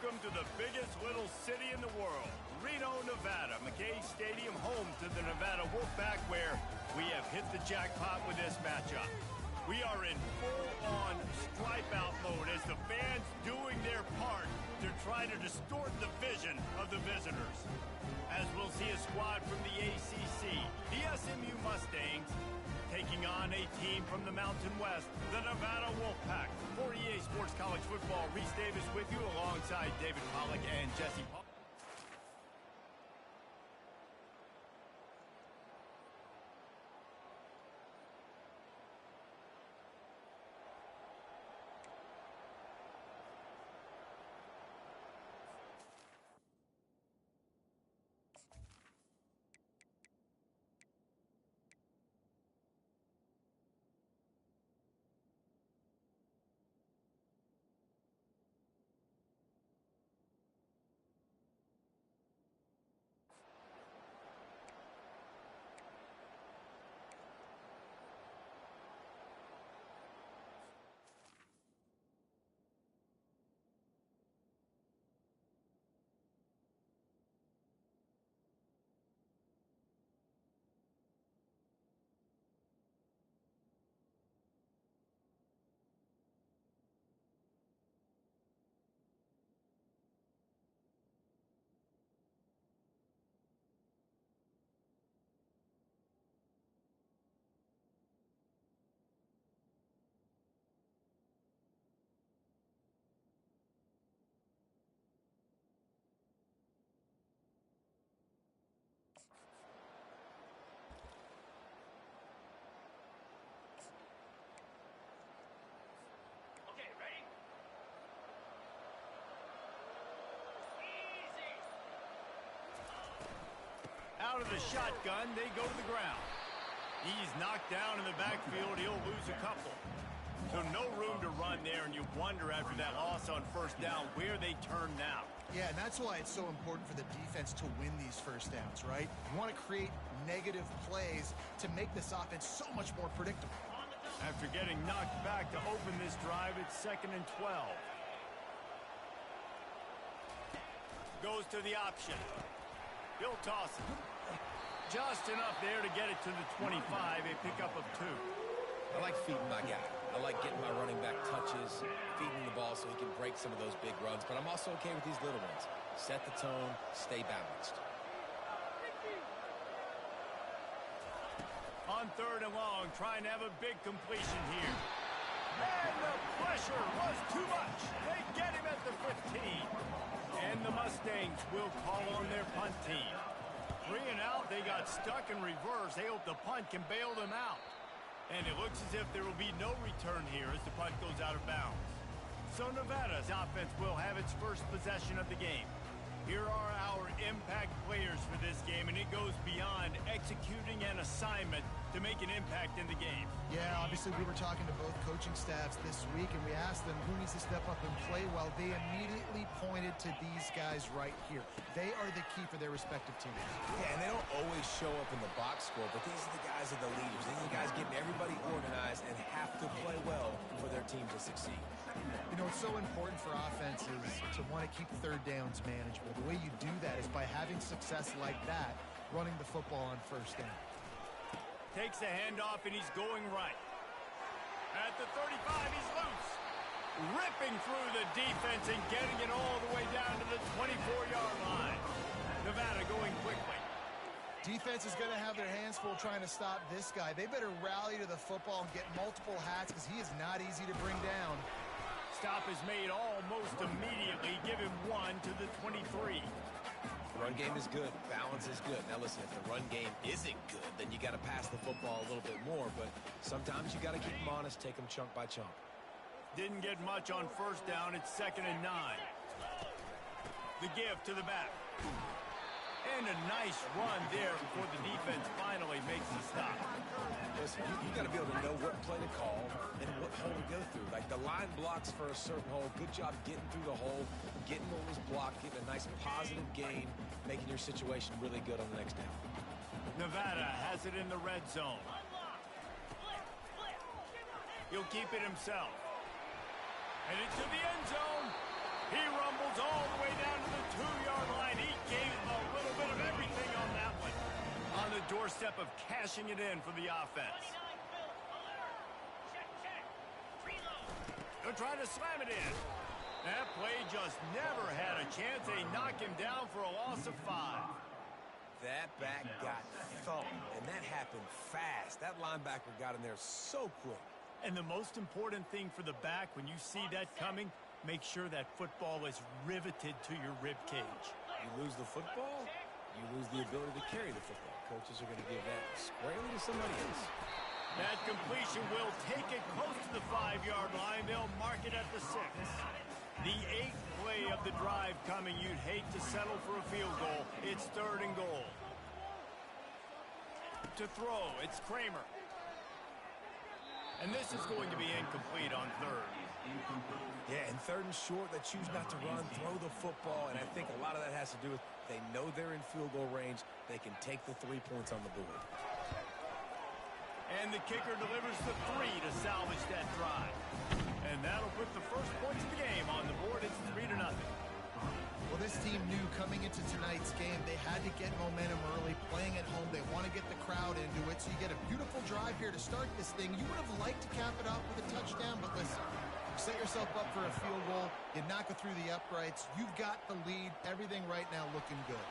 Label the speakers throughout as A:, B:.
A: Welcome to the biggest little city in the world, Reno, Nevada. McKay Stadium, home to the Nevada Wolfpack, where we have hit the jackpot with this matchup. We are in full-on stripe-out mode as the fans doing their part to try to distort the vision of the visitors. As we'll see a squad from the ACC, the SMU Mustangs, taking on a team from the Mountain West, the Nevada Wolfpack. For EA Sports College Football, Reese Davis with you alongside David Pollack and Jesse Paul.
B: Okay, ready? Easy.
A: Out of the shotgun, they go to the ground. He's knocked down in the backfield. He'll lose a couple. So no room to run there, and you wonder after that loss on first down where they turn now.
C: Yeah, and that's why it's so important for the defense to win these first downs, right? You want to create negative plays to make this offense so much more predictable.
A: After getting knocked back to open this drive, it's 2nd and 12. Goes to the option. He'll toss it. Just enough there to get it to the 25, a pickup of 2.
D: I like feeding my guy. I like getting my running back touches, feeding the ball so he can break some of those big runs, but I'm also okay with these little ones. Set the tone, stay balanced.
A: On 3rd and long, trying to have a big completion here. And the pressure was too much. They get him at the 15. And the Mustangs will call on their punt team. 3 and out, they got stuck in reverse. They hope the punt can bail them out. And it looks as if there will be no return here as the punt goes out of bounds. So Nevada's offense will have its first possession of the game. Here are our impact players for this game, and it goes beyond executing an assignment to make an impact in the game.
C: Yeah, obviously we were talking to both coaching staffs this week, and we asked them who needs to step up and play well. They immediately pointed to these guys right here. They are the key for their respective teams.
D: Yeah, and they don't always show up in the box score, but these are the guys that are the leaders. These are the guys getting everybody organized and have to play well for their team to succeed.
C: You know, it's so important for offenses to want to keep 3rd downs manageable. The way you do that is by having success like that, running the football on 1st down.
A: Takes a handoff, and he's going right. At the 35, he's loose. Ripping through the defense and getting it all the way down to the 24-yard line. Nevada going quickly.
C: Defense is going to have their hands full trying to stop this guy. They better rally to the football and get multiple hats because he is not easy to bring down.
A: Stop is made almost immediately. Give him 1 to the 23.
D: The run game is good. Balance is good. Now listen, if the run game isn't good, then you got to pass the football a little bit more. But sometimes you got to keep them honest, take them chunk by chunk.
A: Didn't get much on 1st down. It's 2nd and 9. The give to the back. And a nice run there before the defense finally makes the stop.
D: Listen, you got to be able to know what play to call and what hole to go through. Like the line blocks for a certain hole. Good job getting through the hole, getting what was blocked, getting a nice positive gain, making your situation really good on the next down.
A: Nevada has it in the red zone. He'll keep it himself. And into the end zone. He rumbles all the way down to the 2-yard line. He gave a little bit of everything on that one. On the doorstep of cashing it in for the offense. They're trying to slam it in. That play just never had a chance. They knock him down for a loss of 5.
D: That back got thumped, and that happened fast. That linebacker got in there so quick.
A: And the most important thing for the back, when you see that coming, make sure that football is riveted to your rib cage.
D: You lose the football, you lose the ability to carry the football. Coaches are going to give that squarely to somebody else.
A: That completion will take it close to the 5-yard line. They'll mark it at the 6. The 8th play of the drive coming. You'd hate to settle for a field goal. It's 3rd and goal. To throw, it's Kramer. And this is going to be incomplete on 3rd.
D: Yeah, and 3rd and short, they choose not to run, throw the football, and I think a lot of that has to do with they know they're in field goal range. They can take the 3 points on the board.
A: And the kicker delivers the 3 to salvage that drive. And that'll put the first points of the game on the board. It's 3-0.
C: Well, this team knew coming into tonight's game they had to get momentum early, playing at home. They want to get the crowd into it, so you get a beautiful drive here to start this thing. You would have liked to cap it off with a touchdown, but listen, you set yourself up for a field goal. You knock it through the uprights. You've got the lead. Everything right now looking good.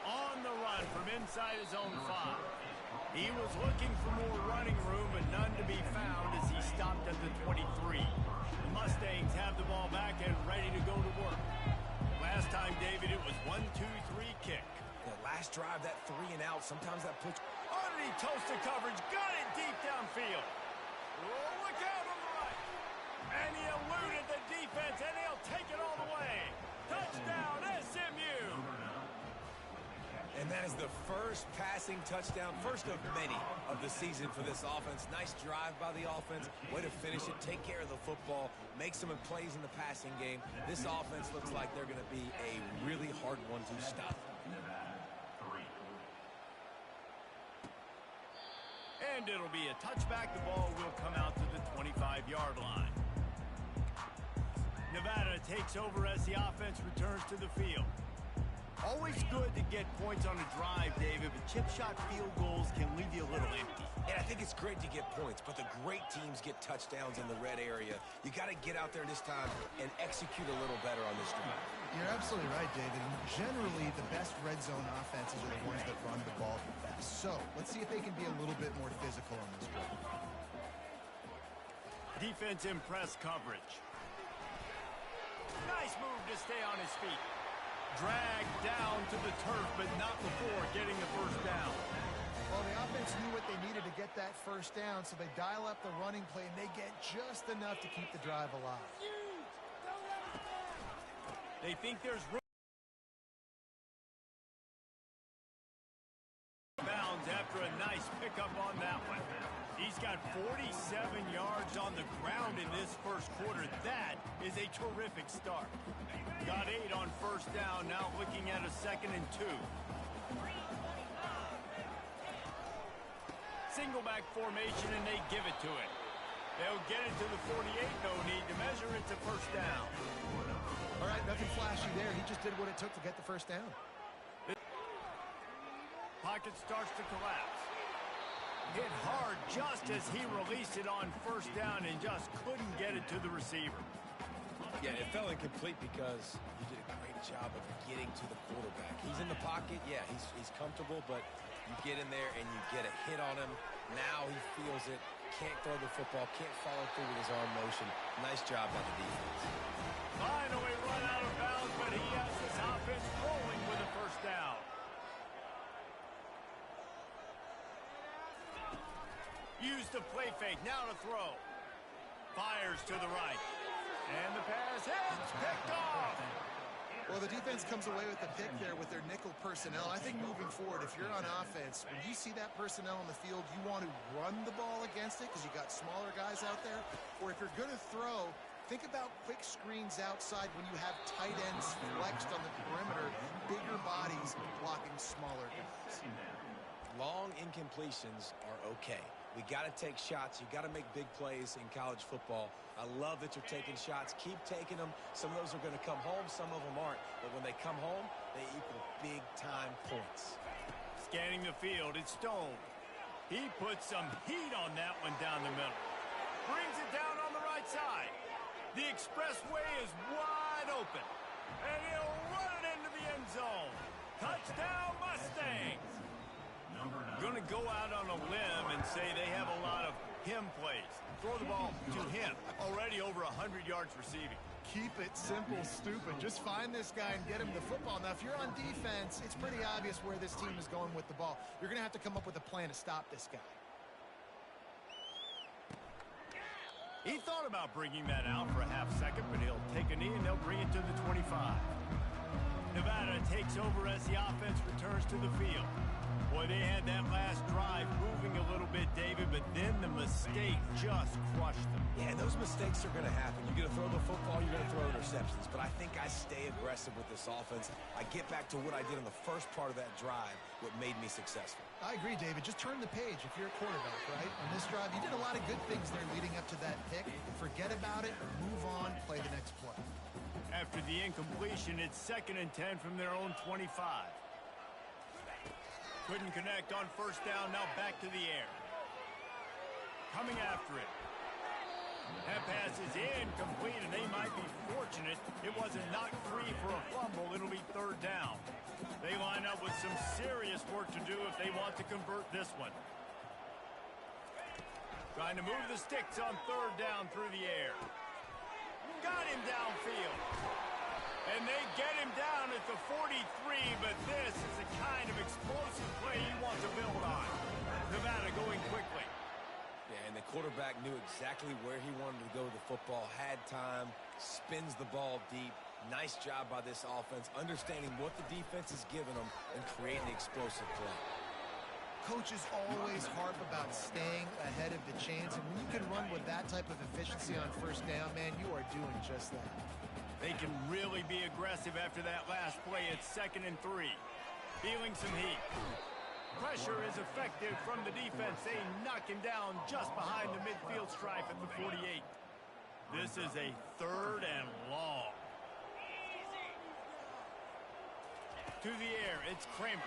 A: On the run from inside his own 5. He was looking for more running room, but none to be found as he stopped at the 23. The Mustangs have the ball back and ready to go to work. Last time, David, it was 1-2-3 kick.
D: The last drive, that 3 and out, sometimes that puts...
A: Underneath toasted coverage, got it deep downfield. Oh, look out on the right. And he eluded the defense, and he'll take it all the way. Touchdown, SMU.
D: And that is the first passing touchdown, first of many of the season for this offense. Nice drive by the offense. Way to finish it, take care of the football, make some plays in the passing game. This offense looks like they're going to be a really hard one to stop.
A: And it'll be a touchback. The ball will come out to the 25-yard line. Nevada takes over as the offense returns to the field. Always good to get points on a drive, David, but chip shot field goals can leave you a little empty.
D: And I think it's great to get points, but the great teams get touchdowns in the red area. You got to get out there this time and execute a little better on this drive.
C: You're absolutely right, David. And generally, the best red zone offenses are the ones that run the ball the best. So let's see if they can be a little bit more physical on this drive.
A: Defense in press coverage. Nice move to stay on his feet. Dragged down to the turf, but not before getting the first down.
C: Well, the offense knew what they needed to get that first down, so they dial up the running play, and they get just enough to keep the drive alive.
A: They think there's room. Bounds after a nice pickup on that one. He's got 47 yards on the ground in this first quarter. That is a terrific start. Got 8 on first down, now looking at a 2nd and 2. Single back formation, and they give it to it. They'll get it to the 48, no need to measure it to first down.
C: All right, nothing flashy there. He just did what it took to get the first down.
A: Pocket starts to collapse. Hit hard just as he released it on first down and just couldn't get it to the receiver.
D: Yeah, it fell incomplete because he did a great job of getting to the quarterback. He's in the pocket. Yeah, he's comfortable, but you get in there and you get a hit on him. Now he feels it. Can't throw the football. Can't follow through with his arm motion. Nice job by the defense.
A: Finally run out of bounds, but he has this offense rolling with a first down. Use the play fake, now to throw. Fires to the right. And the pass hits, picked off.
C: Well, the defense comes away with the pick there with their nickel personnel. I think moving forward, if you're on offense, when you see that personnel on the field, you want to run the ball against it because you got smaller guys out there. Or if you're going to throw, think about quick screens outside when you have tight ends flexed on the perimeter, bigger bodies blocking smaller guys.
D: Long incompletions are okay. We got to take shots. You got to make big plays in college football. I love that you're taking shots. Keep taking them. Some of those are going to come home. Some of them aren't. But when they come home, they equal big-time points.
A: Scanning the field, it's Stone. He puts some heat on that one down the middle. Brings it down on the right side. The expressway is wide open. And he'll run it into the end zone. Touchdown, Mustangs. Going to go out on a limb and say they have a lot of him plays. Throw the ball to him. Already over 100 yards receiving.
C: Keep it simple, stupid. Just find this guy and get him the football. Now, if you're on defense, it's pretty obvious where this team is going with the ball. You're going to have to come up with a plan to stop this guy.
A: He thought about bringing that out for a half second, but he'll take a knee and they'll bring it to the 25. Nevada takes over as the offense returns to the field. Boy, they had that last drive moving a little bit, David, but then the mistake just crushed them.
D: Yeah, and those mistakes are going to happen. You're going to throw the football, you're going to throw interceptions. But I think I stay aggressive with this offense. I get back to what I did in the first part of that drive, what made me successful.
C: I agree, David. Just turn the page if you're a quarterback, right? On this drive, you did a lot of good things there leading up to that pick. Forget about it, move on, play the next play.
A: After the incompletion, it's 2nd and 10 from their own 25. Couldn't connect on first down, now back to the air. Coming after it. That pass is incomplete, and they might be fortunate it wasn't knocked free for a fumble. It'll be 3rd down. They line up with some serious work to do if they want to convert this one. Trying to move the sticks on 3rd down through the air. Got him downfield. And they get him down at the 43, but this is the kind of explosive play you want to build on. Nevada going quickly.
D: Yeah, and the quarterback knew exactly where he wanted to go with the football, had time, spins the ball deep. Nice job by this offense, understanding what the defense is giving them and creating the explosive play.
C: Coaches always harp about staying ahead of the chains, and when you can run with that type of efficiency on first down, man, you are doing just that.
A: They can really be aggressive after that last play. It's 2nd and 3. Feeling some heat. Pressure is effective from the defense. They knock him down just behind the midfield stripe at the 48. This is a 3rd and long. To the air, it's Kramer.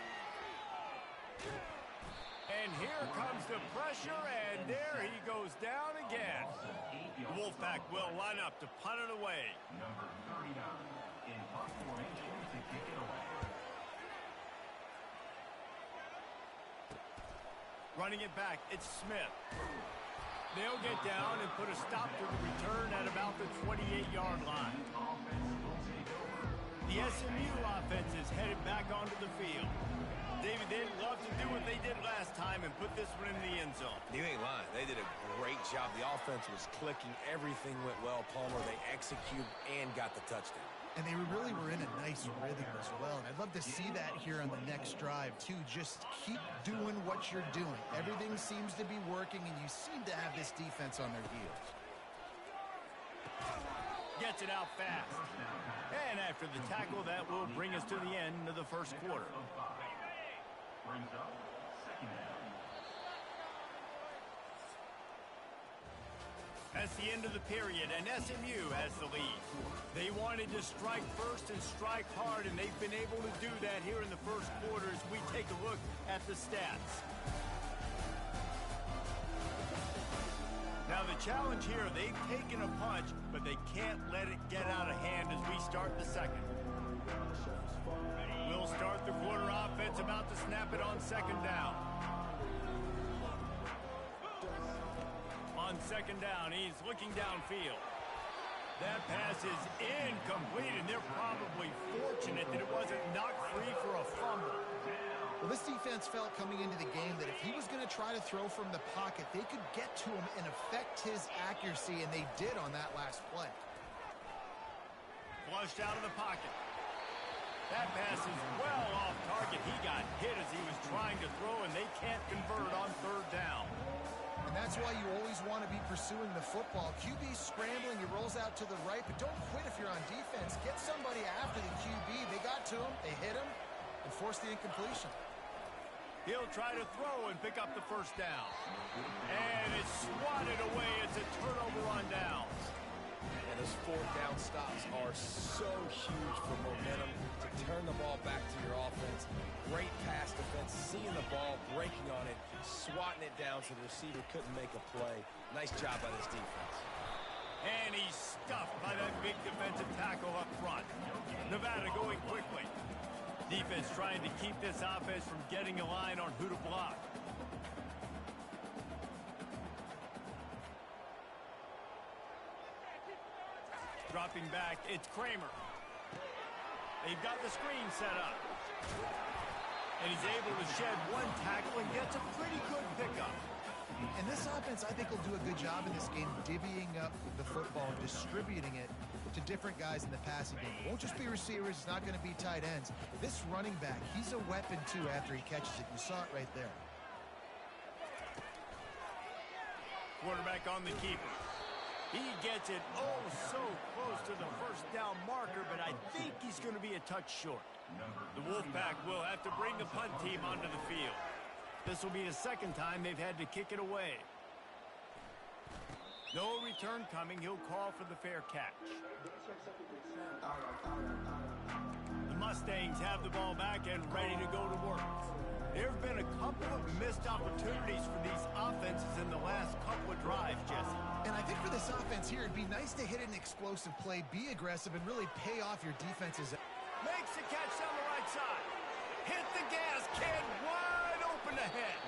A: And here comes the pressure, and there he goes down again. The Wolfpack will line up to punt it away.
E: Number 39 in punt formation to kick it away.
A: Running it back, it's Smith. They'll get down and put a stop to the return at about the 28-yard line. The SMU offense is headed back onto the field. David, they'd love to do what they did last time and put this one in the end zone.
D: You ain't lying. They did a great job. The offense was clicking. Everything went well. Palmer, they executed and got the touchdown.
C: And they really were in a nice rhythm as well. And I'd love to see that here on the next drive, too. Just keep doing what you're doing. Everything seems to be working, and you seem to have this defense on their heels.
A: Gets it out fast. And after the tackle, that will bring us to the end of the first quarter.
E: Brings up 2nd down.
A: That's the end of the period, and SMU has the lead. They wanted to strike first and strike hard, and they've been able to do that here in the first quarter as we take a look at the stats. Now the challenge here, they've taken a punch, but they can't let it get out of hand as we start the second. We'll start the quarter offense, about to snap it on 2nd down. On 2nd down, he's looking downfield. That pass is incomplete, and they're probably fortunate that it wasn't knocked free for a fumble.
C: Well, this defense felt coming into the game that if he was going to try to throw from the pocket, they could get to him and affect his accuracy, and they did on that last play.
A: Flushed out of the pocket. That pass is well off target. He got hit as he was trying to throw, and they can't convert on 3rd down.
C: And that's why you always want to be pursuing the football. QB's scrambling, he rolls out to the right, but don't quit if you're on defense. Get somebody after the QB. They got to him, they hit him, and forced the incompletion.
A: He'll try to throw and pick up the first down. And it's swatted away. It's a turnover on downs.
D: And those fourth down stops are so huge for momentum to turn the ball back to your offense. Great pass defense, seeing the ball, breaking on it, swatting it down so the receiver couldn't make a play. Nice job by this defense.
A: And he's stuffed by that big defensive tackle up front. Nevada going quickly. Defense trying to keep this offense from getting a line on who to block. Dropping back, it's Kramer. They've got the screen set up. And he's able to shed one tackle and gets a pretty good pickup.
C: And this offense, I think, will do a good job in this game divvying up the football, distributing it to different guys in the passing game. It won't just be receivers. It's not going to be tight ends. This running back, he's a weapon, too, after he catches it. You saw it right there.
A: Quarterback on the keeper. He gets it oh so close to the first down marker, but I think he's going to be a touch short. The Wolfpack will have to bring the punt team onto the field. This will be the second time they've had to kick it away. No return coming. He'll call for the fair catch. The Mustangs have the ball back and ready to go to work. There have been a couple of missed opportunities for these offenses in the last couple of drives, Jesse.
C: And I think for this offense here, it'd be nice to hit an explosive play, be aggressive, and really pay off your defenses.
A: Makes the catch on the right side. Hit the gas, kid. Wide open ahead.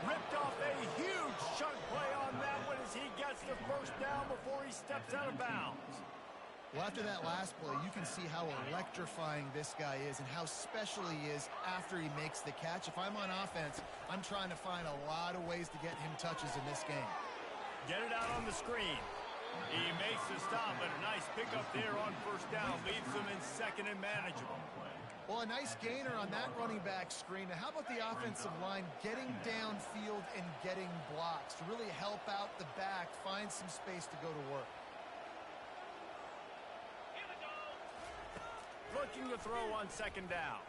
A: Ripped off a huge chunk play on that one as he gets the first down before he steps out of bounds.
C: Well, after that last play, you can see how electrifying this guy is and how special he is after he makes the catch. If I'm on offense, I'm trying to find a lot of ways to get him touches in this game.
A: Get it out on the screen. He makes the stop, but a nice pickup there on first down. Leaves them in second and manageable.
C: Well, a nice gainer on that running back screen. Now, how about the offensive line getting downfield and getting blocks to really help out the back, find some space to go to work?
A: Looking to throw on second down.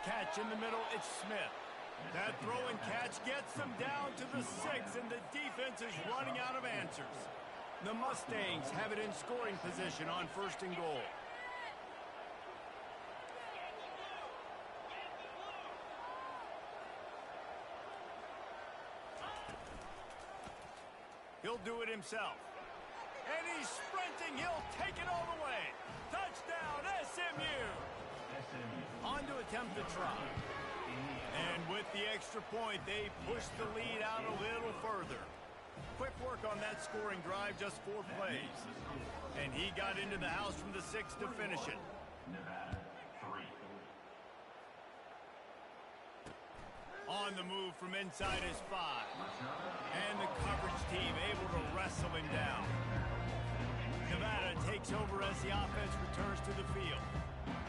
A: Catch in the middle, it's Smith. That throw and catch gets them down to the 6, and the defense is running out of answers. The Mustangs have it in scoring position on first and goal. He'll do it himself. And he's sprinting. He'll take it all the way. Touchdown, SMU. On to attempt the try. And with the extra point, they push the lead out a little further. Quick work on that scoring drive, just 4 plays. And he got into the house from the 6 to finish it. On the move from inside his 5. And the coverage team able to wrestle him down. Nevada takes over as the offense returns to the field.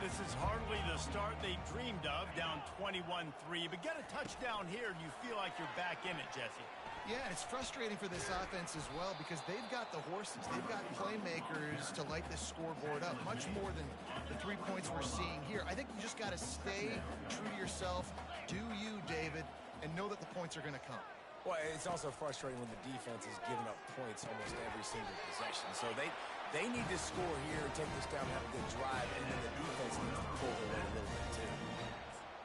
A: This is hardly the start they dreamed of, down 21-3. But get a touchdown here and you feel like you're back in it, Jesse.
C: Yeah, it's frustrating for this offense as well because they've got the horses. They've got playmakers to light this scoreboard up, much more than the 3 points we're seeing here. I think you just got to stay true to yourself, do you, David, and know that the points are going to come.
D: Well, it's also frustrating when the defense is giving up points almost every single possession. So they need to score here and take this down and have a good drive, and then the defense needs to pull their weight a little bit too.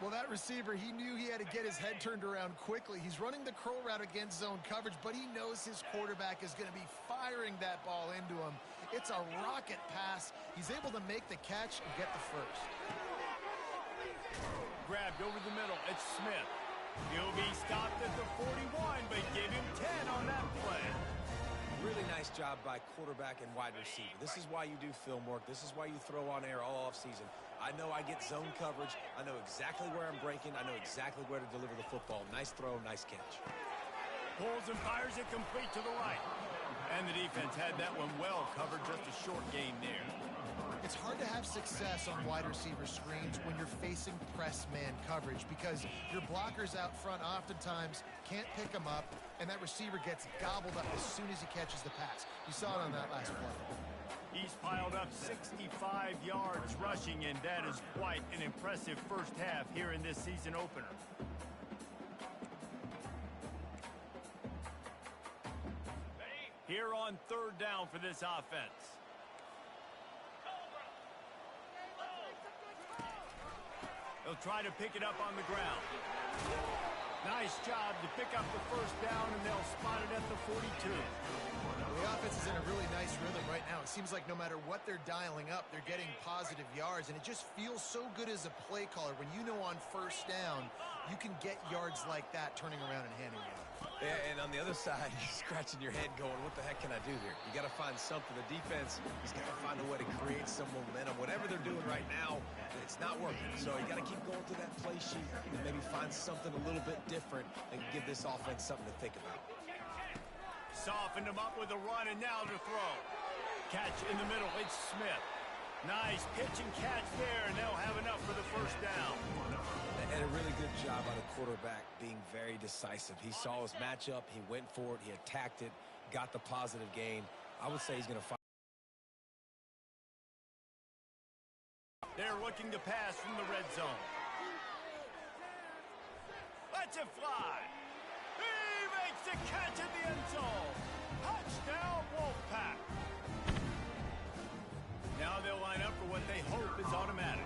C: Well, that receiver, he knew he had to get his head turned around quickly. He's running the curl route against zone coverage, but he knows his quarterback is going to be firing that ball into him. It's a rocket pass. He's able to make the catch and get the first.
A: Grabbed over the middle. It's Smith. He'll be stopped at the 41, but give him 10 on that play.
D: Really nice job by quarterback and wide receiver. This is why you do film work. This is why you throw on air all offseason. I know I get zone coverage. I know exactly where I'm breaking. I know exactly where to deliver the football. Nice throw, nice catch.
A: Pulls and fires it complete to the right. And the defense had that one well covered. Just a short gain there.
C: It's hard to have success on wide receiver screens when you're facing press man coverage because your blockers out front oftentimes can't pick them up, and that receiver gets gobbled up as soon as he catches the pass. You saw it on that last play.
A: He's piled up 65 yards rushing, and that is quite an impressive first half here in this season opener. here on third down for this offense. They'll try to pick it up on the ground. Nice job to pick up the first down, and they'll spot it at the 42.
C: The offense is in a really nice rhythm right now. It seems like no matter what they're dialing up, they're getting positive yards, and it just feels so good as a play caller when you know on first down you can get yards like that turning around and handing it off.
D: Yeah, and on the other side, you're scratching your head going, what the heck can I do here? You got to find something. The defense has got to find a way to create some momentum. Whatever they're doing right now, it's not working. So you got to keep going through that play sheet and maybe find something a little bit different and give this offense something to think about.
A: Softened him up with a run, and now to throw. Catch in the middle. It's Smith. Nice pitch and catch there, and they'll have enough for the first down.
D: And a really good job by the quarterback being very decisive. He saw his matchup. He went for it. He attacked it, got the positive gain. I would say he's going to fight.
A: They're looking to pass from the red zone. Let's it fly. He makes the catch in the end zone. Touchdown, Wolfpack. Now they'll line up for what they hope is automatic.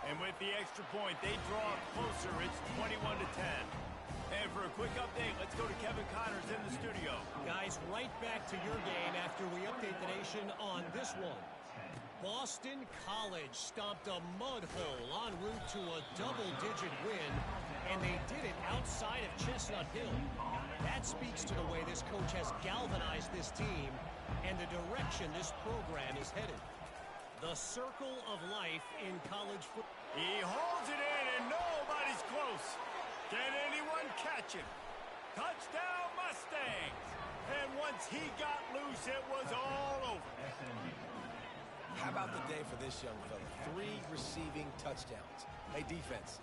A: And with the extra point, they draw closer. It's 21-10. And for a quick update, let's go to Kevin Connors in the studio.
F: Guys, right back to your game after we update the nation on this one. Boston College stomped a mud hole en route to a double-digit win, and they did it outside of Chestnut Hill. That speaks to the way this coach has galvanized this team and the direction this program is headed. The circle of life in college football.
A: He holds it in, and nobody's close. Can anyone catch him? Touchdown, Mustangs! And once he got loose, it was all over.
D: How about the day for this young fella? 3 receiving touchdowns. Hey, defense,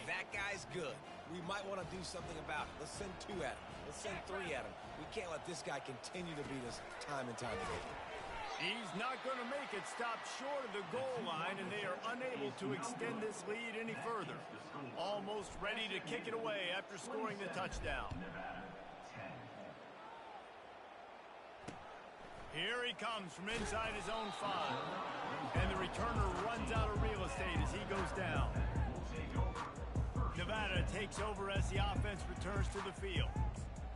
D: that guy's good. We might want to do something about it. Let's send 2 at him. Let's send 3 at him. We can't let this guy continue to beat us time and time again.
A: He's not going to make it stop short of the goal line, and they are unable to extend this lead any further. Almost ready to kick it away after scoring the touchdown. Here he comes from inside his own 5. And the returner runs out of real estate as he goes down. Nevada takes over as the offense returns to the field.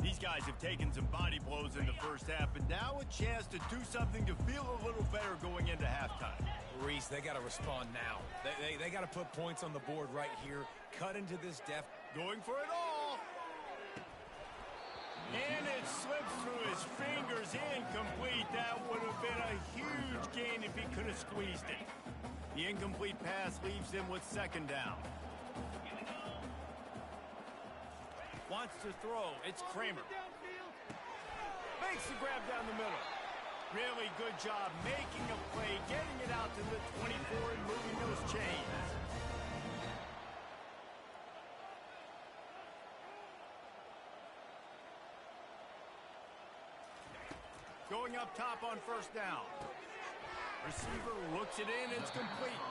A: These guys have taken some body blows in the first half, but now a chance to do something to feel a little better going into halftime.
D: Reese, they got to respond now. They got to put points on the board right here. Cut into this depth.
A: Going for it all. And it slips through his fingers, incomplete. That would have been a huge gain if he could have squeezed it. The incomplete pass leaves them with second down. Wants to throw. It's Kramer. Makes the grab down the middle. Really good job making a play, getting it out to the 24 and moving those chains. Going up top on first down. Receiver looks it in. It's complete.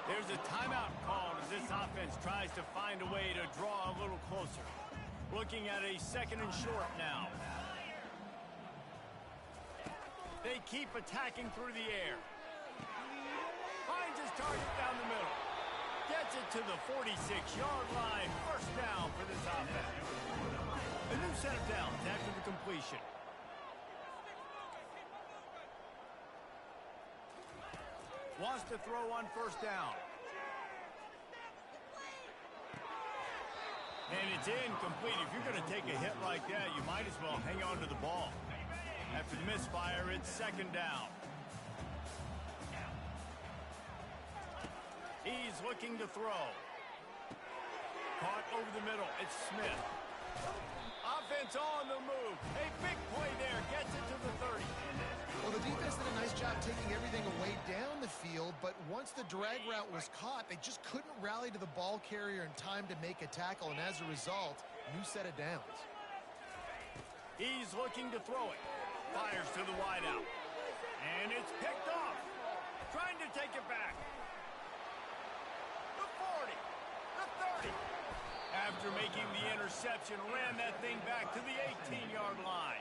A: There's a timeout called as this offense tries to find a way to draw a little closer. Looking at a second and short now. They keep attacking through the air. Finds his target down the middle. Gets it to the 46-yard line. First down for this offense. A new set of downs after the completion. Wants to throw on first down. And it's incomplete. If you're going to take a hit like that, you might as well hang on to the ball. After the misfire, it's second down. He's looking to throw. Caught over the middle. It's Smith. Offense on the move. A big play there. Gets it to the 30.
C: Well, the defense did a nice job taking everything away down the field, but once the drag route was caught, they just couldn't rally to the ball carrier in time to make a tackle, and as a result, new set of downs.
A: He's looking to throw it. Fires to the wideout. And it's picked off. Trying to take it back. The 40. The 30. after making the interception, ran that thing back to the 18-yard line.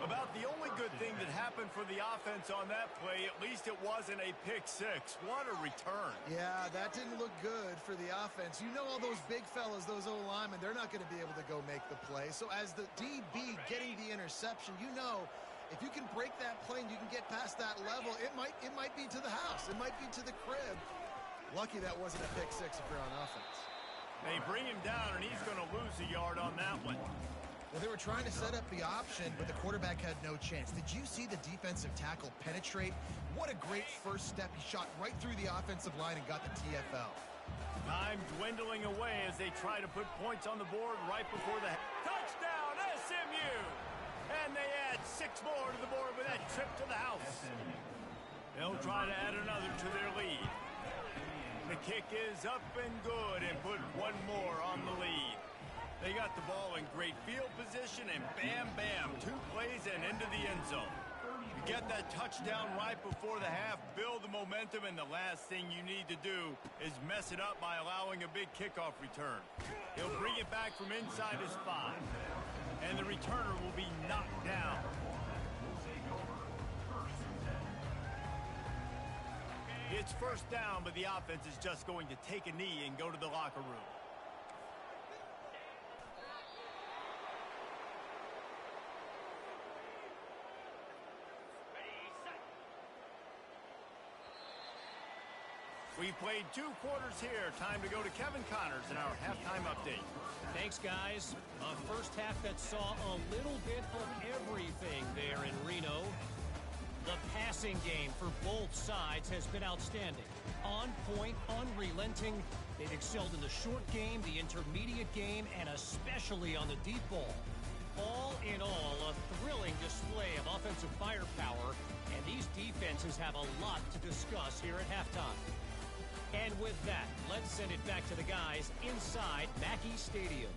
A: About the only good thing that happened for the offense on that play, at least it wasn't a pick six. What a return.
C: Yeah, that didn't look good for the offense. You know all those big fellas, those O-linemen, they're not going to be able to go make the play. So as the DB getting the interception, you know if you can break that play and you can get past that level, it might be to the house. It might be to the crib. Lucky that wasn't a pick six if you're on offense.
A: They bring him down, and he's going to lose a yard on that one.
C: Well, they were trying to set up the option, but the quarterback had no chance. Did you see the defensive tackle penetrate? What a great first step. He shot right through the offensive line and got the TFL.
A: Time dwindling away as they try to put points on the board right before the touchdown, SMU! And they add 6 more to the board with that trip to the house. They'll try to add another to their lead. The kick is up and good and put one more on the lead. They got the ball in great field position, and bam, bam, 2 plays and into the end zone. You get that touchdown right before the half, build the momentum, and the last thing you need to do is mess it up by allowing a big kickoff return. He'll bring it back from inside his 5, and the returner will be knocked down. It's first down, but the offense is just going to take a knee and go to the locker room. We've played 2 quarters here. Time to go to Kevin Connors in our halftime update.
F: Thanks, guys. A first half that saw a little bit of everything there in Reno. The passing game for both sides has been outstanding. On point, unrelenting. They've excelled in the short game, the intermediate game, and especially on the deep ball. All in all, a thrilling display of offensive firepower, and these defenses have a lot to discuss here at halftime. And with that, let's send it back to the guys inside Mackey Stadium.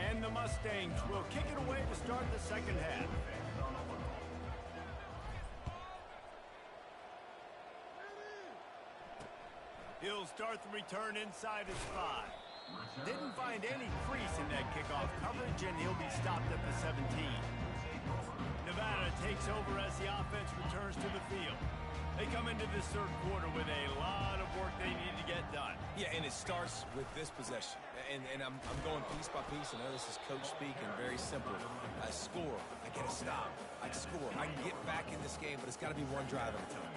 A: And the Mustangs will kick it away to start the second half. He'll start the return inside his 5. Didn't find any crease in that kickoff coverage, and he'll be stopped at the 17. Nevada takes over as the offense returns to the field. They come into this third quarter with a lot of work they need to get done.
D: Yeah, and it starts with this possession. And I'm going piece by piece. I know this is coach speak and very simple. I score. I get a stop. I score. I can get back in this game, but it's got to be one drive at a time.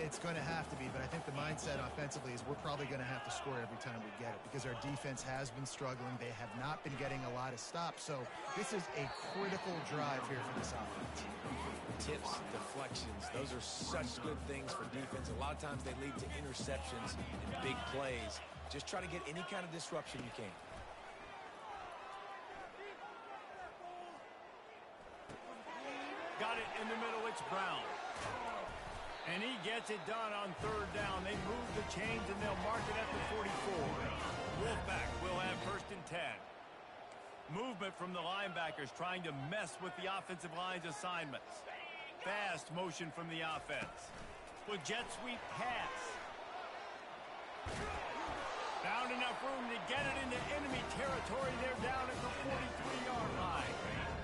C: It's going to have to be, but I think the mindset offensively is we're probably going to have to score every time we get it because our defense has been struggling. They have not been getting a lot of stops, so this is a critical drive here for this offense.
D: Tips, deflections, those are such good things for defense. A lot of times they lead to interceptions and big plays. Just try to get any kind of disruption you can.
A: Got it in the middle, it's Brown. And he gets it done on third down. They move the chains, and they'll mark it at the 44. Wolfpack will have first and 10. Movement from the linebackers trying to mess with the offensive line's assignments. Fast motion from the offense. With jet sweep pass. Found enough room to get it into enemy territory. They're down at the 43-yard line.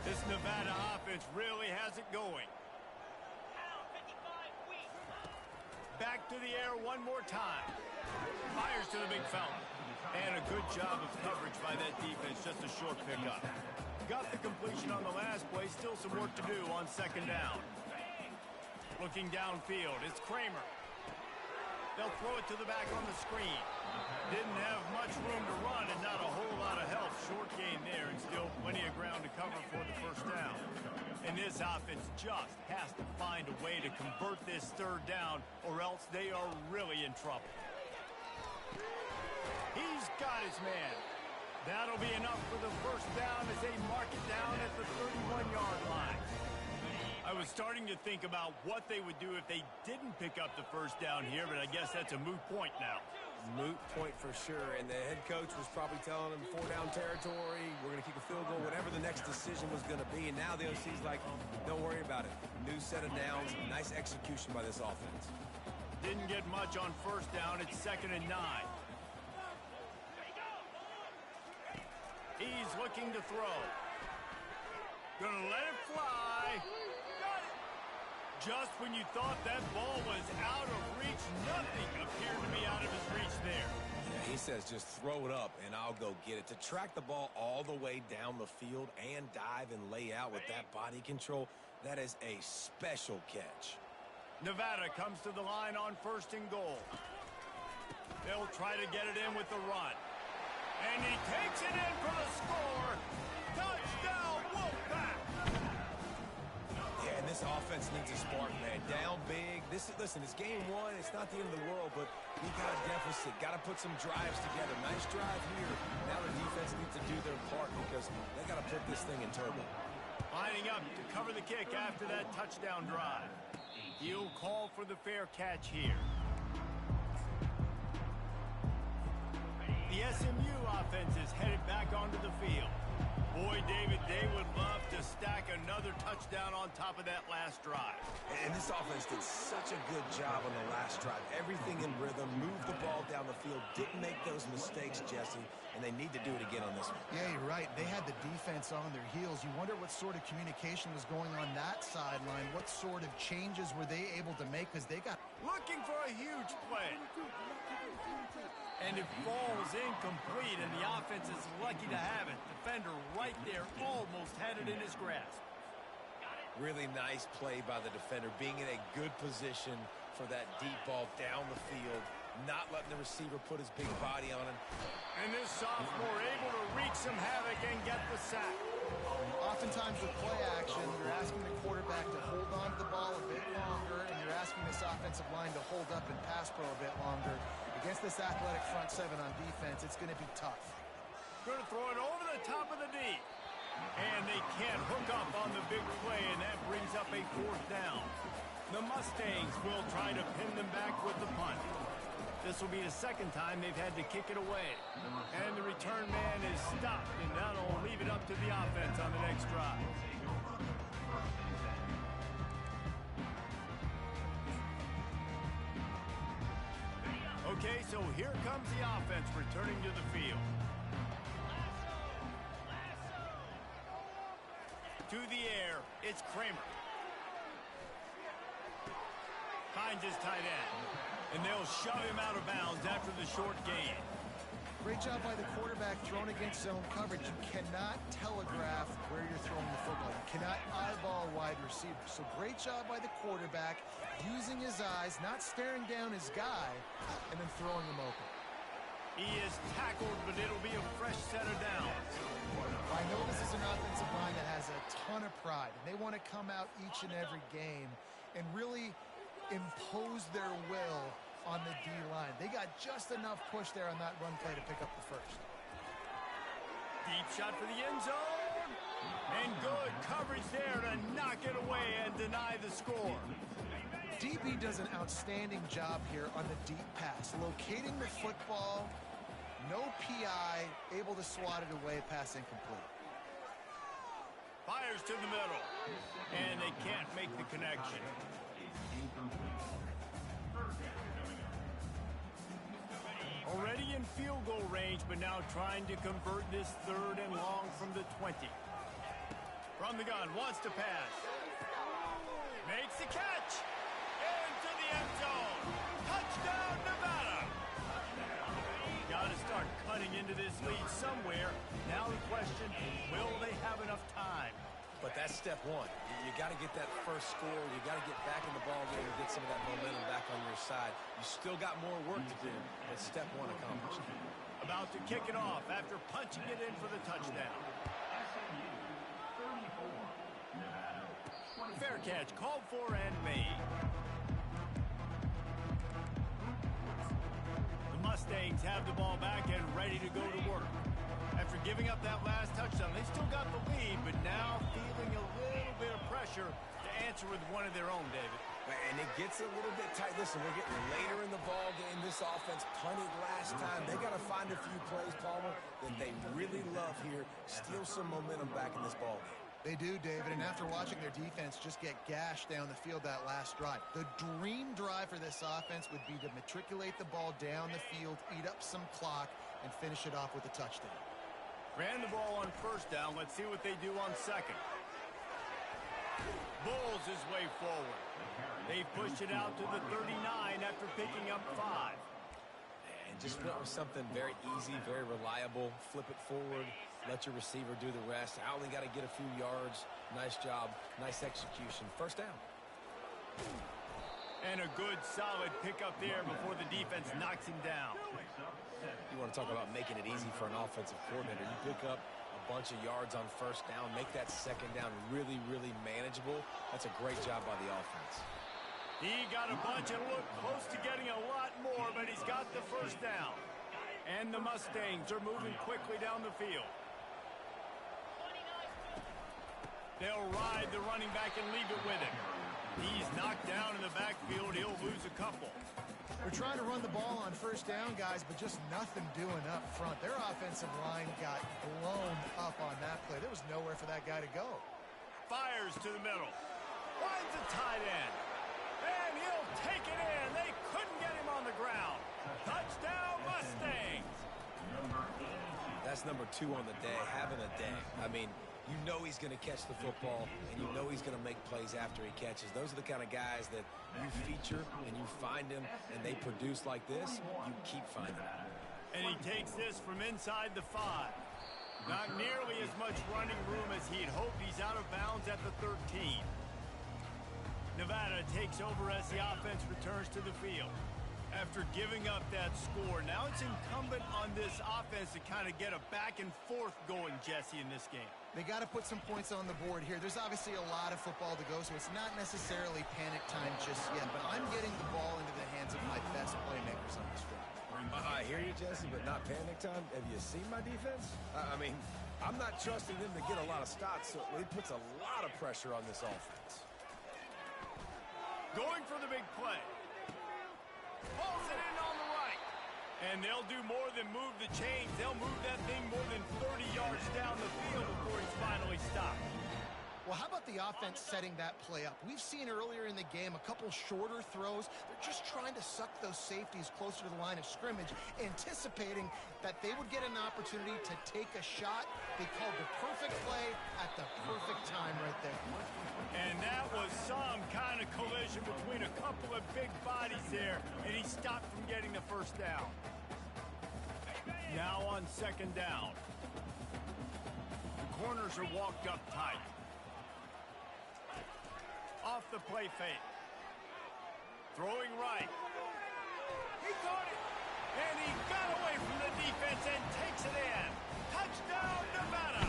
A: This Nevada offense really has it going. Back to the air one more time. Fires to the big fella. And a good job of coverage by that defense. Just a short pickup. Got the completion on the last play. Still some work to do on second down. Looking downfield, it's Kramer. They'll throw it to the back on the screen. Didn't have much room to run and not a whole lot of help. Short gain there and still plenty of ground to cover for the first down. And this offense just has to find a way to convert this third down or else they are really in trouble. He's got his man. That'll be enough for the first down as they mark it down at the 31-yard line. I was starting to think about what they would do if they didn't pick up the first down here, but I guess that's a moot point now.
D: Moot point for sure, and the head coach was probably telling them 4-down territory, we're going to kick a field goal, whatever the next decision was going to be, and now the OC's like, don't worry about it. new set of downs, nice execution by this offense.
A: Didn't get much on first down. It's 2nd and 9. He's looking to throw. Gonna let it fly. Got it. Just when you thought that ball was out of reach, nothing appeared to be out of his reach there.
D: Yeah, he says just throw it up and I'll go get it. To track the ball all the way down the field and dive and lay out with that body control, that is a special catch.
A: Nevada comes to the line on 1st and goal. They'll try to get it in with the run. And he takes it in for the score. Touchdown, Wolfpack!
D: Yeah, and this offense needs a spark, man. Down big. Listen, it's game 1. It's not the end of the world, but we got a deficit. Got to put some drives together. Nice drive here. Now the defense needs to do their part because they got to put this thing in turbo.
A: Lining up to cover the kick after that touchdown drive. He'll call for the fair catch here. The SMU offense is headed back onto the field. Boy, David, they would love to stack another touchdown on top of that last drive.
D: And this offense did such a good job on the last drive. Everything in rhythm, moved the ball down the field, didn't make those mistakes, Jesse, and they need to do it again on this one.
C: Yeah, you're right. They had the defense on their heels. You wonder what sort of communication was going on that sideline. What sort of changes were they able to make? Because they got...
A: Looking for a huge play. And it falls incomplete, and the offense is lucky to have it. Defender right there almost had it in his grasp.
D: Really nice play by the defender, being in a good position for that deep ball down the field, not letting the receiver put his big body on him.
A: And this sophomore able to wreak some havoc and get the sack.
C: Oftentimes with play action, you're asking the quarterback to hold on to the ball a bit longer, and you're asking this offensive line to hold up and pass pro a bit longer. Against this athletic front 7 on defense, it's going to be tough.
A: Going to throw it over the top of the D. And they can't hook up on the big play, and that brings up a 4th down. The Mustangs will try to pin them back with the punt. This will be the 2nd time they've had to kick it away. And the return man is stopped, and that'll leave it up to the offense on the next drive. Okay, so here comes the offense returning to the field. To the air, it's Kramer. Finds his tight end. And they'll shove him out of bounds after the short gain.
C: Great job by the quarterback thrown against zone coverage. You cannot telegraph where you're throwing the football. You cannot eyeball wide receivers. So great job by the quarterback using his eyes, not staring down his guy, and then throwing him open.
A: He is tackled, but it'll be a fresh set of downs.
C: I know this is an offensive line that has a ton of pride, and they want to come out each and every game and really impose their will on the D-line. They got just enough push there on that run play to pick up the first.
A: Deep shot for the end zone. And good coverage there to knock it away and deny the score.
C: DB does an outstanding job here on the deep pass. Locating the football, no PI, able to swat it away, pass incomplete.
A: Fires to the middle. And they can't make the connection. Already in field goal range, but now trying to convert this 3rd and long from the 20. From the gun, wants to pass. Makes the catch. Into the end zone. Touchdown, Nevada. Got to start cutting into this lead somewhere. Now the question, will they have enough time?
D: But that's step 1. You got to get that first score. You got to get back in the ball game and get some of that momentum back on your side. You still got more work to do, but step 1 accomplished.
A: About to kick it off after punching it in for the touchdown. Fair catch called for and made. The Mustangs have the ball back and ready to go to work. After giving up that last touchdown, they still got the lead, but now feeling a little bit of pressure to answer with one of their own, David.
D: And it gets a little bit tight. Listen, we're getting later in the ball game. This offense punted last time. They got to find a few plays, Palmer, that they really love here. Steal some momentum back in this ball game.
C: They do, David, and after watching their defense just get gashed down the field that last drive, the dream drive for this offense would be to matriculate the ball down the field, eat up some clock, and finish it off with a touchdown.
A: Ran the ball on first down. Let's see what they do on second. Bulls his way forward. They pushed it out to the 39 after picking up 5.
D: And just went with something very easy, very reliable. Flip it forward. Let your receiver do the rest. I only got to get a few yards. Nice job. Nice execution. First down.
A: And a good, solid pickup there before the defense knocks him down.
D: You want to talk about making it easy for an offensive coordinator. You pick up a bunch of yards on first down, make that second down really, really manageable. That's a great job by the offense.
A: He got a bunch and looked close to getting a lot more, but he's got the first down. And the Mustangs are moving quickly down the field. They'll ride the running back and leave it with him. He's knocked down in the backfield. He'll lose a couple.
C: They're trying to run the ball on first down, guys, but just nothing doing up front. Their offensive line got blown up on that play. There was nowhere for that guy to go.
A: Fires to the middle. Finds a tight end. And he'll take it in. They couldn't get him on the ground. Touchdown, Mustangs.
D: That's number 2 on the day, having a day. I mean, you know he's going to catch the football, and you know he's going to make plays after he catches. Those are the kind of guys that you feature and you find them, and they produce like this, you keep finding them.
A: And he takes this from inside the 5. Not nearly as much running room as he'd hoped. He's out of bounds at the 13. Nevada takes over as the offense returns to the field. After giving up that score, now it's incumbent on this offense to kind of get a back and forth going, Jesse, in this game.
C: They got to put some points on the board here. There's obviously a lot of football to go, so it's not necessarily panic time just yet, but I'm getting the ball into the hands of my best playmakers on this drive.
D: I hear you, Jesse, but not panic time. Have you seen my defense? I mean, I'm not trusting them to get a lot of stops, so it puts a lot of pressure on this offense.
A: Going for the big play. Pulls it in on the right. And they'll do more than move the chains. They'll move that thing more than 30 yards down the field before it's finally stopped.
C: Well, how about the offense setting that play up? We've seen earlier in the game a couple shorter throws. They're just trying to suck those safeties closer to the line of scrimmage, anticipating that they would get an opportunity to take a shot. They called the perfect play at the perfect time right there.
A: And that was some kind of collision between a couple of big bodies there, and he stopped from getting the first down. Now on second down. The corners are walked up tight. Off the play fake. Throwing right. He caught it. And he got away from the defense and takes it in. Touchdown, Nevada.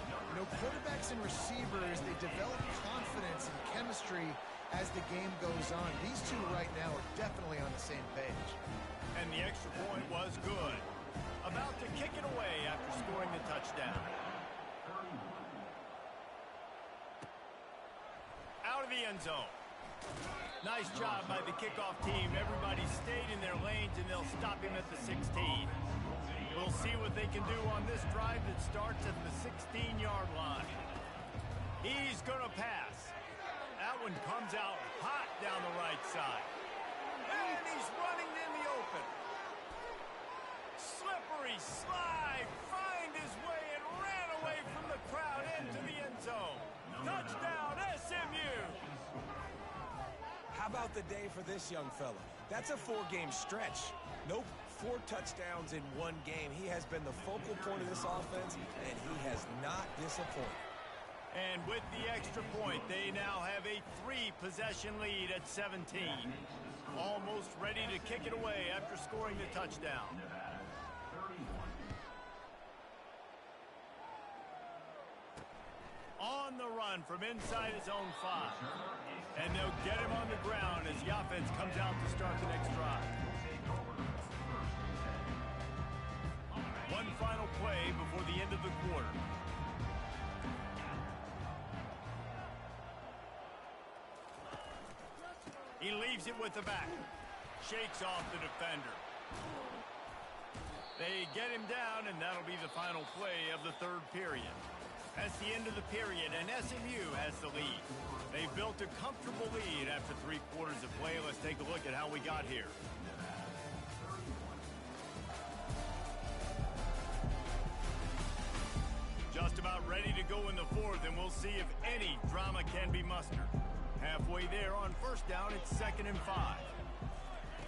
C: You know, quarterbacks and receivers, they develop confidence and chemistry as the game goes on. These two right now are definitely on the same page.
A: And the extra point was good. About to kick it away after scoring the touchdown. Out of the end zone. Nice job by the kickoff team. Everybody stayed in their lanes, and they'll stop him at the 16. We'll see what they can do on this drive that starts at the 16-yard line. He's going to pass. That one comes out hot down the right side. And he's running in the open. Slippery slide. Find his way and ran away from the crowd into the end zone. Touchdown, SMU!
D: How about the day for this young fella? That's a 4-game stretch. Nope, 4 touchdowns in 1 game. He has been the focal point of this offense, and he has not disappointed.
A: And with the extra point, they now have a 3-possession lead at 17. Almost ready to kick it away after scoring the touchdown. On the run from inside his own 5. And they'll get him on the ground as the offense comes out to start the next drive. One final play before the end of the quarter. He leaves it with the back. Shakes off the defender. They get him down, and that'll be the final play of the 3rd period. That's the end of the period, and SMU has the lead. They built a comfortable lead after 3 quarters of play. Let's take a look at how we got here. Just about ready to go in the fourth, and we'll see if any drama can be mustered. Halfway there on first down, it's 2nd and 5.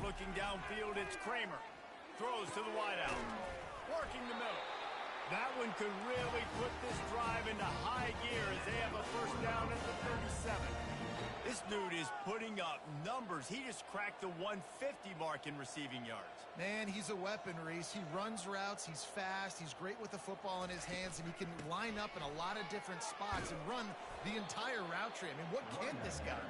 A: Looking downfield, it's Kramer. Throws to the wideout. Working the middle. That one could really put this drive into high gear as they have a first down at the 37. This dude is putting up numbers. He just cracked the 150 mark in receiving yards.
C: Man, he's a weapon, Reese. He runs routes, he's fast, he's great with the football in his hands, and he can line up in a lot of different spots and run the entire route tree. I mean, what can't this guy?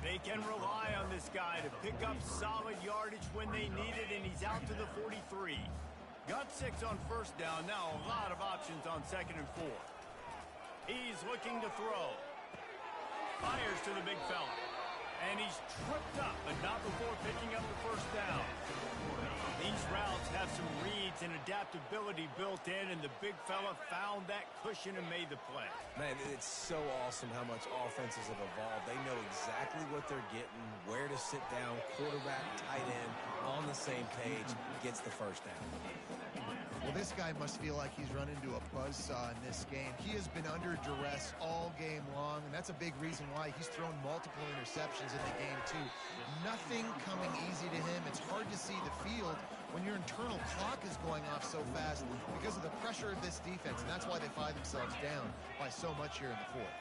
A: They can rely on this guy to pick up solid yardage when they need it, and he's out to the 43. Got 6 on first down. Now a lot of options on 2nd and 4. He's looking to throw. Fires to the big fella. And he's tripped up, but not before picking up the first down. These routes have some reads and adaptability built in, and the big fella found that cushion and made the play.
D: Man, it's so awesome how much offenses have evolved. They know exactly what they're getting, where to sit down, quarterback, tight end, on the same page, gets the first down.
C: Well, this guy must feel like he's run into a buzzsaw in this game. He has been under duress all game long, and that's a big reason why he's thrown multiple interceptions in the game, too. Nothing coming easy to him. It's hard to see the field when your internal clock is going off so fast because of the pressure of this defense, and that's why they find themselves down by so much here in the fourth.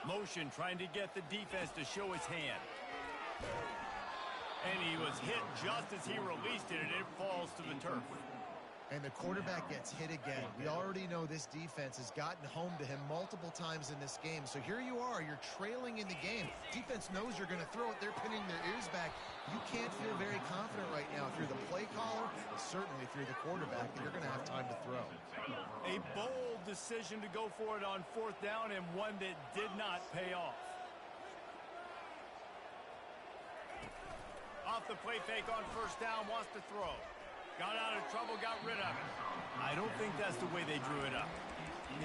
A: Motion trying to get the defense to show his hand. And he was hit just as he released it, and it falls to the turf.
C: And the quarterback gets hit again. We already know this defense has gotten home to him multiple times in this game. So here you are, you're trailing in the game. Defense knows you're going to throw it. They're pinning their ears back. You can't feel very confident right now through the play caller, certainly through the quarterback, that you're going to have time to throw.
A: A bold decision to go for it on 4th down, and one that did not pay off. Off the play fake on first down, wants to throw. Got out of trouble, got rid of it. I don't think that's the way they drew it up.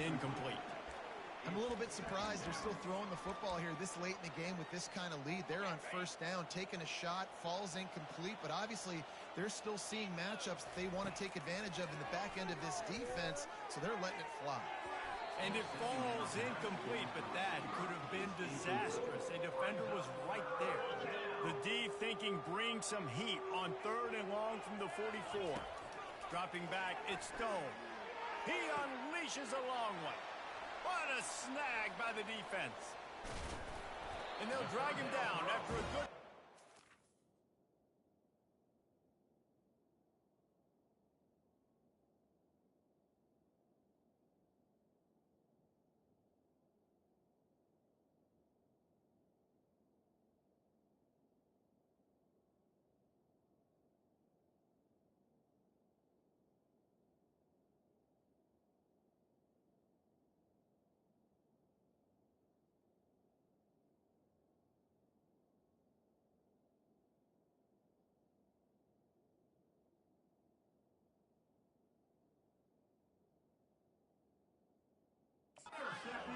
A: Incomplete.
C: I'm a little bit surprised they're still throwing the football here this late in the game with this kind of lead. They're on first down, taking a shot, falls incomplete, but obviously they're still seeing matchups that they want to take advantage of in the back end of this defense, so they're letting it fly.
A: And it falls incomplete, but that could have been disastrous. A defender was right there. The D thinking bring some heat on 3rd and long from the 44. Dropping back, it's Stone. He unleashes a long one. What a snag by the defense. And they'll drag him down after a good...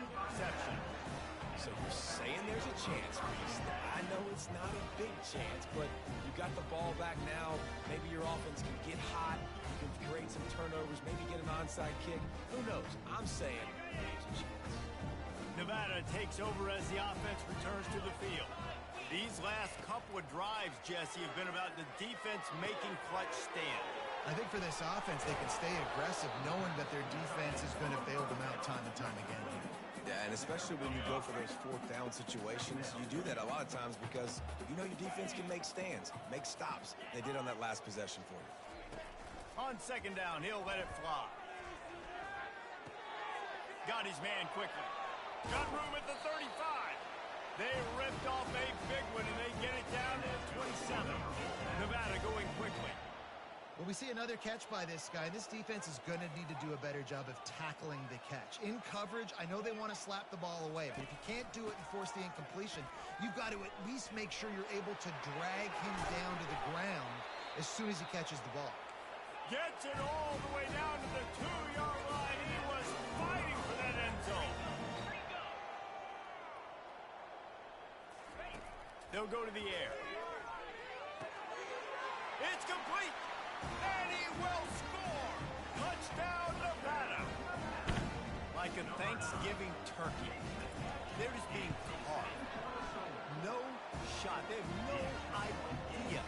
A: Reception.
D: So you're saying there's a chance, Reese. I know it's not a big chance, but you got the ball back now. Maybe your offense can get hot. You can create some turnovers, maybe get an onside kick. Who knows? I'm saying there's a chance.
A: Nevada takes over as the offense returns to the field. These last couple of drives, Jesse, have been about the defense making clutch stands.
C: I think for this offense, they can stay aggressive knowing that their defense is going to bail them out time and time again.
D: Yeah, and especially when you go for those 4th down situations, you do that a lot of times because you know your defense can make stands, make stops. They did on that last possession for you.
A: On 2nd down, he'll let it fly. Got his man quickly. Got room at the 35. They ripped off a big one, and they get it down to 27. Nevada going quickly.
C: Well, we see another catch by this guy. This defense is going to need to do a better job of tackling the catch. In coverage, I know they want to slap the ball away, but if you can't do it and force the incompletion, you've got to at least make sure you're able to drag him down to the ground as soon as he catches the ball.
A: Gets it all the way down to the 2-yard line. He was fighting for that end zone. They'll go to the air. It's complete. And he will score. Touchdown, Nevada. Like a Thanksgiving turkey. They're just being caught. No shot. They have no idea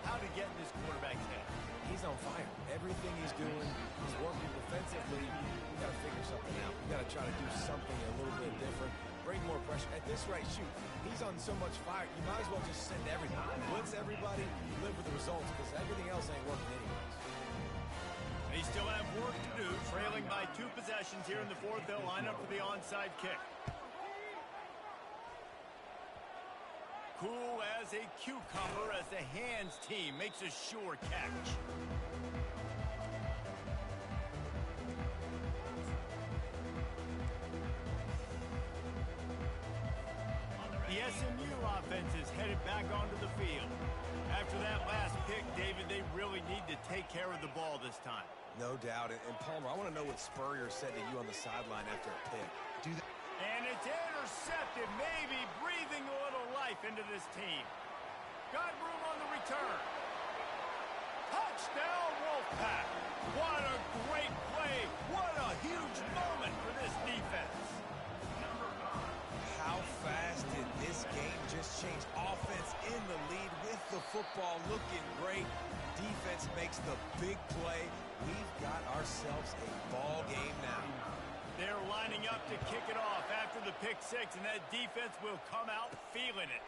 A: how to get in this quarterback's head.
D: He's on fire. Everything he's doing is working defensively. We got to figure something out. We got to try to do something a little bit different. Bring more pressure. At this rate, shoot, he's on so much fire, you might as well just send everything. Blitz everybody, live with the results, because everything else ain't working anyways.
A: They still have work to do, trailing by 2 possessions here in the fourth. They'll line up for the onside kick. Cool as a cucumber as the hands team makes a sure catch. The SMU offense is headed back onto the field. After that last pick, David, they really need to take care of the ball this time.
D: No doubt. And Palmer, I want to know what Spurrier said to you on the sideline after a pick.
A: And it's intercepted, maybe breathing a little life into this team. Got room on the return. Touchdown, Wolfpack. What a great play. What a huge moment for this defense.
D: How fast did this game just change? Offense in the lead with the football looking great. Defense makes the big play. We've got ourselves a ball game now.
A: They're lining up to kick it off after the pick six, and that defense will come out feeling it.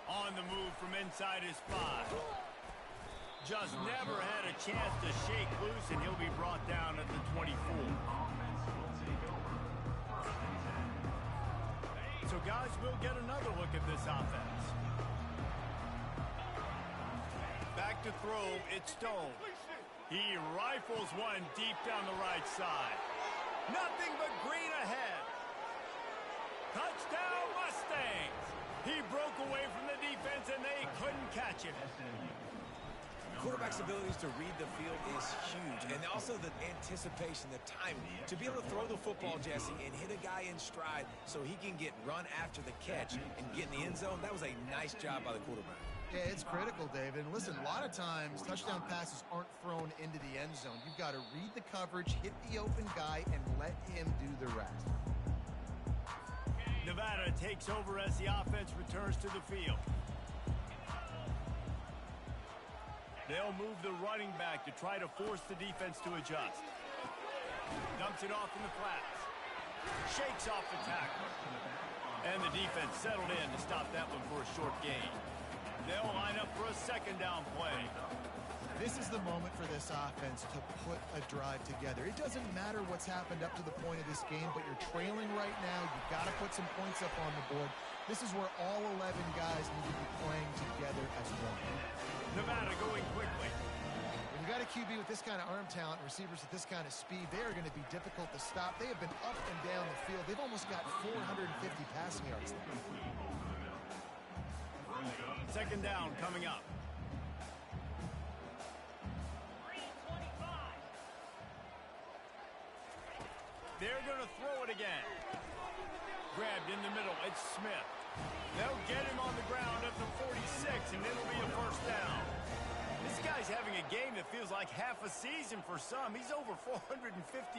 A: On the move from inside his 5. Just never had a chance to shake loose, and he'll be brought down at the 24. So, guys, we'll get another look at this offense. Back to throw, it's Stone. He rifles one deep down the right side. Nothing but green ahead. Touchdown, Mustangs. He broke away from the defense, and they couldn't catch him.
D: Quarterback's abilities to read the field is huge, and also the anticipation, the timing. To be able to throw the football, Jesse, and hit a guy in stride so he can get run after the catch and get in the end zone, that was a nice job by the quarterback.
C: Yeah, it's critical, David. And listen, a lot of times touchdown passes aren't thrown into the end zone. You've got to read the coverage, hit the open guy, and let him do the rest.
A: Nevada takes over as the offense returns to the field. They'll move the running back to try to force the defense to adjust. Dumps it off in the flats. Shakes off the tackle. And the defense settled in to stop that one for a short gain. They'll line up for a second down play.
C: This is the moment for this offense to put a drive together. It doesn't matter what's happened up to the point of this game, but you're trailing right now. You've got to put some points up on the board. This is where all 11 guys need to be playing together as one.
A: Nevada going quickly.
C: When you got a QB with this kind of arm talent, receivers with this kind of speed, they are going to be difficult to stop. They have been up and down the field. They've almost got 450 passing yards there.
A: Second down coming up. They're going to throw it again. Grabbed in the middle. It's Smith. They'll get him on the ground at the 46, and it'll be a first down. This guy's having a game that feels like half a season for some. He's over 450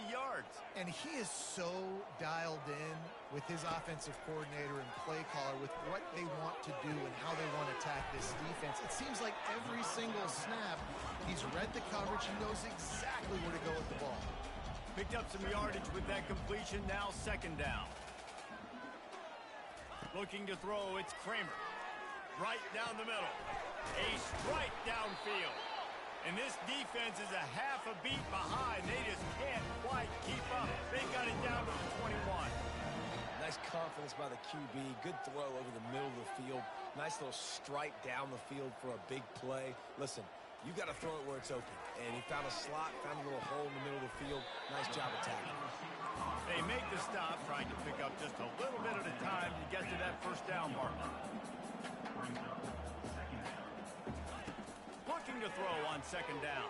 A: yards.
C: And he is so dialed in with his offensive coordinator and play caller with what they want to do and how they want to attack this defense. It seems like every single snap, he's read the coverage. He knows exactly where to go with the ball.
A: Picked up some yardage with that completion. Now second down. Looking to throw, it's Kramer. Right down the middle. A strike downfield. And this defense is a half a beat behind. They just can't quite keep up. They got it down to the 21.
D: Nice confidence by the QB. Good throw over the middle of the field. Nice little strike down the field for a big play. Listen, you got to throw it where it's open. And he found a slot, found a little hole in the middle of the field. Nice job attacking.
A: They make the stop, trying to pick up just a little bit at a time to get to that first down marker. Looking to throw on second down.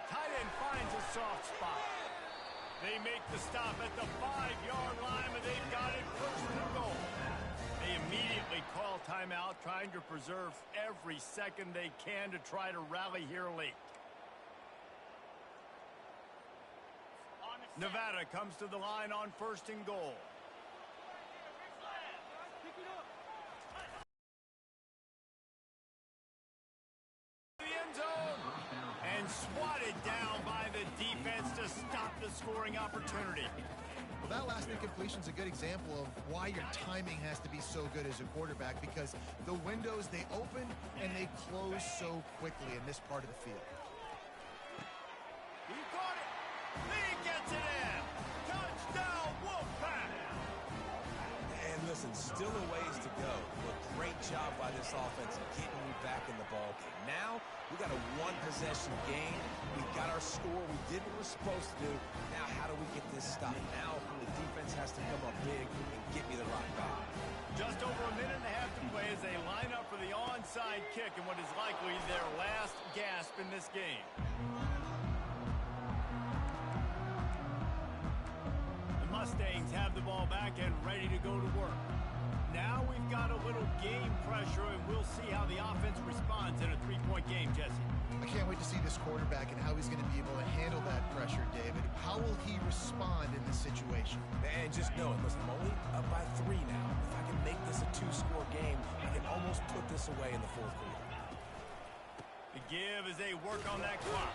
A: Tight end finds a soft spot. They make the stop at the 5-yard line, but they've got it first and goal. They immediately call timeout, trying to preserve every second they can to try to rally here late. Nevada comes to the line on 1st and goal. The end zone. And swatted down by the defense to stop the scoring opportunity.
C: Well, that last incompletion is a good example of why your timing has to be so good as a quarterback, because the windows, they open and they close so quickly in this part of the field.
A: He caught it. He gets it in. Touchdown, Wolfpack.
D: And listen, still a ways to go. But great job by this offense of getting me back in the ball game. Now, we got a one-possession game. We got our score. We did what we're supposed to do. Now, how do we get this stopped? Now, the defense has to come up big and get me the rock back.
A: Just over a minute and a half to play as they line up for the onside kick in what is likely their last gasp in this game. The Mustangs have the ball back and ready to go to work. Now we've got a little game pressure, and we'll see how the offense responds in a three-point game, Jesse.
C: I can't wait to see this quarterback and how he's going to be able to handle that pressure, David. How will he respond in this situation?
D: And just know it. Listen, I'm only up by 3 now. If I can make this a 2-score game, I can almost put this away in the 4th quarter.
A: The give as they work on that clock.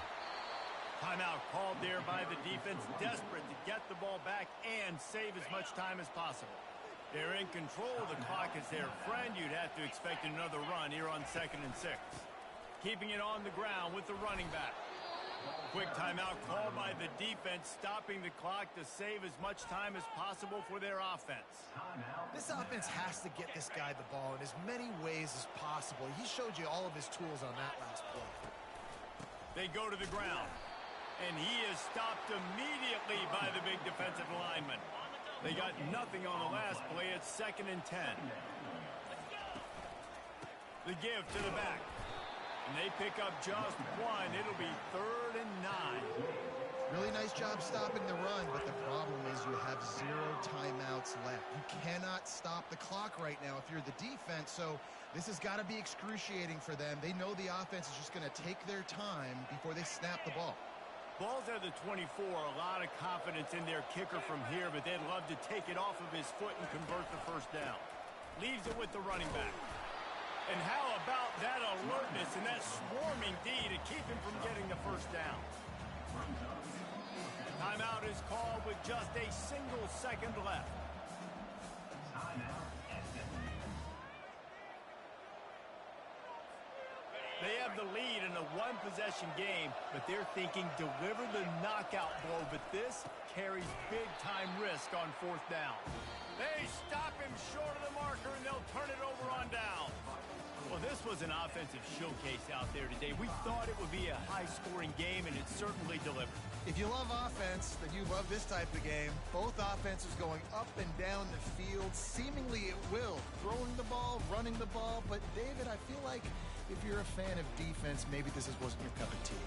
A: Timeout called there by the defense, desperate to get the ball back and save as much time as possible. They're in control. The clock is their friend. You'd have to expect another run here on 2nd and 6. Keeping it on the ground with the running back. Quick timeout called by the defense, stopping the clock to save as much time as possible for their offense.
C: This offense has to get this guy the ball in as many ways as possible. He showed you all of his tools on that last play.
A: They go to the ground, and he is stopped immediately by the big defensive lineman. They got nothing on the last play. It's 2nd and 10. The give to the back. And they pick up just one. It'll be 3rd and 9.
C: Really nice job stopping the run, but the problem is you have 0 timeouts left. You cannot stop the clock right now if you're the defense, so this has got to be excruciating for them. They know the offense is just going to take their time before they snap the ball.
A: Ball's at the 24. A lot of confidence in their kicker from here, but they'd love to take it off of his foot and convert the 1st down. Leaves it with the running back. And how about that alertness and that swarming D to keep him from getting the 1st down? Timeout is called with just a single second left. They have the lead in a one-possession game, but they're thinking deliver the knockout blow, but this carries big-time risk on 4th down. They stop him short of the marker, and they'll turn it over on down. Well, this was an offensive showcase out there today. We thought it would be a high-scoring game, and it certainly delivered.
C: If you love offense, then you love this type of game. Both offenses going up and down the field, seemingly at will. Throwing the ball, running the ball, but David, I feel like if you're a fan of defense, maybe this wasn't your cup of tea.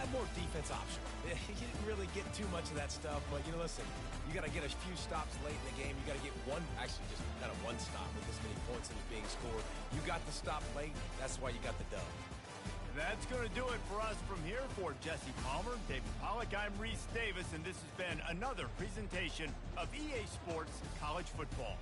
D: More defense option. You didn't really get too much of that stuff, but, listen, you got to get a few stops late in the game. You got to get actually just kind of one stop with this many points that is being scored. You got the stop late. That's why you got the dub.
A: That's going to do it for us from here. For Jesse Palmer, David Pollack, I'm Reese Davis, and this has been another presentation of EA Sports College Football.